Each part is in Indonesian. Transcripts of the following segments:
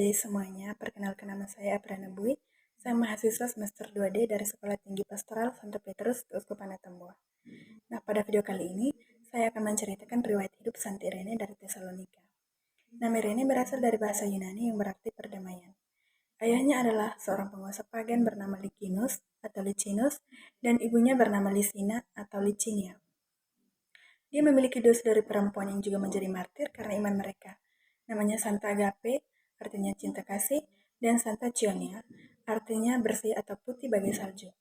adik-adik semuanya, perkenalkan nama saya Abrana Bui. Saya mahasiswa semester 2D dari Sekolah Tinggi Pastoral Santo Petrus, Keuskupan Atambua. Nah, pada video kali ini, saya akan menceritakan riwayat hidup Santi Irene dari Tesalonika. Nama Irene berasal dari bahasa Yunani yang berarti perdamaian. Ayahnya adalah seorang penguasa pagan bernama Licinus atau Licinus, dan ibunya bernama Lisina atau Licinia. Dia memiliki dua saudari perempuan yang juga menjadi martir karena iman mereka. Namanya Santa Agape, artinya cinta kasih, dan Santa Cionia, artinya bersih atau putih bagai salju.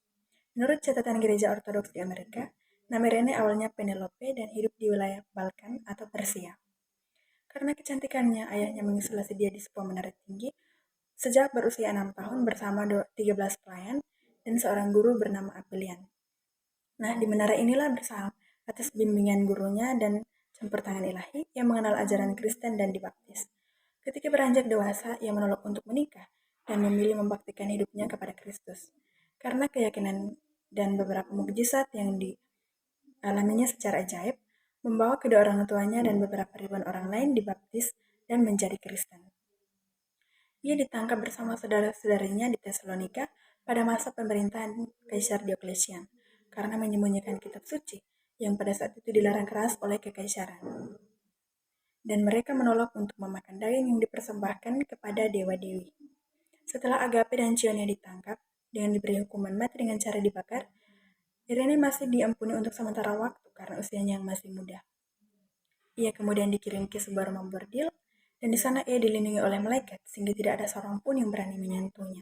Menurut catatan gereja Ortodoks di Amerika, nama Irene awalnya Penelope dan hidup di wilayah Balkan atau Persia. Karena kecantikannya, ayahnya mengisolasi dia di sebuah menara tinggi sejak berusia 6 tahun bersama 13 pelayan dan seorang guru bernama Apelian. Nah, di menara inilah bersama atas bimbingan gurunya dan campur tangan ilahi yang mengenal ajaran Kristen dan dibaptis. Ketika beranjak dewasa, ia menolak untuk menikah dan memilih membaktikan hidupnya kepada Kristus. Karena keyakinan dan beberapa mukjizat yang dialaminya secara ajaib, membawa kedua orang tuanya dan beberapa ribuan orang lain dibaptis dan menjadi Kristen. Ia ditangkap bersama saudara-saudarinya di Tesalonika pada masa pemerintahan Kaisar Dioklesian karena menyembunyikan kitab suci yang pada saat itu dilarang keras oleh kekaisaran. Dan mereka menolak untuk memakan daging yang dipersembahkan kepada dewa-dewi. Setelah Agape dan Cionia ditangkap dengan diberi hukuman mati dengan cara dibakar, Irene masih diampuni untuk sementara waktu karena usianya yang masih muda. Ia kemudian dikirim ke sebuah rumah bordil, dan di sana ia dilindungi oleh malaikat sehingga tidak ada seorang pun yang berani menyentuhnya.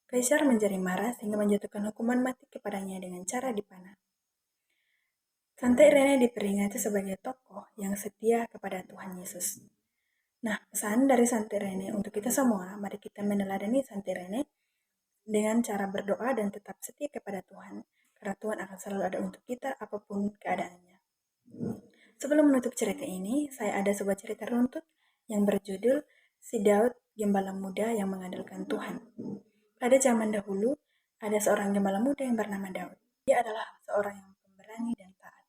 Kaisar menjadi marah sehingga menjatuhkan hukuman mati kepadanya dengan cara dipanah. Santa Irene diperingati sebagai tokoh yang setia kepada Tuhan Yesus. Nah, pesan dari Santa Irene untuk kita semua, mari kita meneladani Santa Irene dengan cara berdoa dan tetap setia kepada Tuhan, karena Tuhan akan selalu ada untuk kita apapun keadaannya. Sebelum menutup cerita ini, saya ada sebuah cerita runtut yang berjudul Si Daud, Gembala Muda yang Mengandalkan Tuhan. Pada zaman dahulu, ada seorang gembala muda yang bernama Daud. Dia adalah seorang yang pemberani dan taat.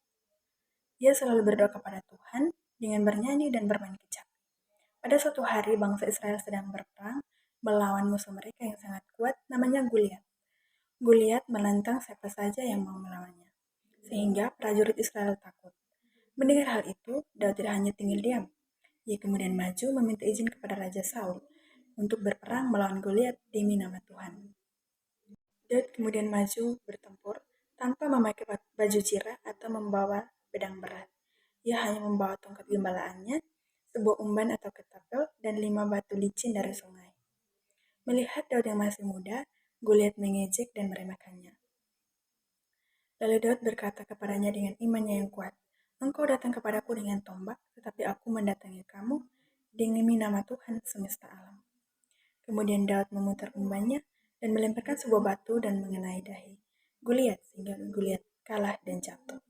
Dia selalu berdoa kepada Tuhan dengan bernyanyi dan bermain kecapi. Pada suatu hari, bangsa Israel sedang berperang melawan musuh mereka yang sangat kuat, namanya Goliat. Goliat menantang siapa saja yang mau melawannya, sehingga prajurit Israel takut. Mendengar hal itu, Daud tidak hanya tinggal diam. Ia kemudian maju meminta izin kepada Raja Saul untuk berperang melawan Goliat demi nama Tuhan. Daud kemudian maju bertempur tanpa memakai baju zirah atau membawa pedang berat. Ia hanya membawa tongkat gembalaannya, sebuah umban atau ketapel, dan 5 batu licin dari sungai. Melihat Daud yang masih muda, Goliat mengejek dan meremehkannya. Lalu Daud berkata kepadanya dengan imannya yang kuat, "Engkau datang kepadaku dengan tombak, tetapi aku mendatangi kamu demi nama Tuhan semesta alam." Kemudian Daud memutar umbannya dan melemparkan sebuah batu dan mengenai dahi Goliat sehingga Goliat kalah dan jatuh.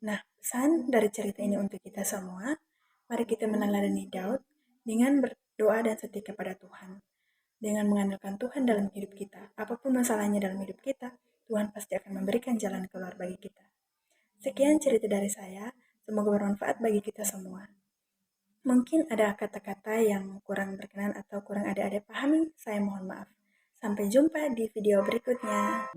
Nah, pesan dari cerita ini untuk kita semua, mari kita meneladani Daud dengan berdoa dan setia kepada Tuhan. Dengan mengandalkan Tuhan dalam hidup kita, apapun masalahnya dalam hidup kita, Tuhan pasti akan memberikan jalan keluar bagi kita. Sekian cerita dari saya, semoga bermanfaat bagi kita semua. Mungkin ada kata-kata yang kurang berkenan atau kurang ada pahami, saya mohon maaf. Sampai jumpa di video berikutnya.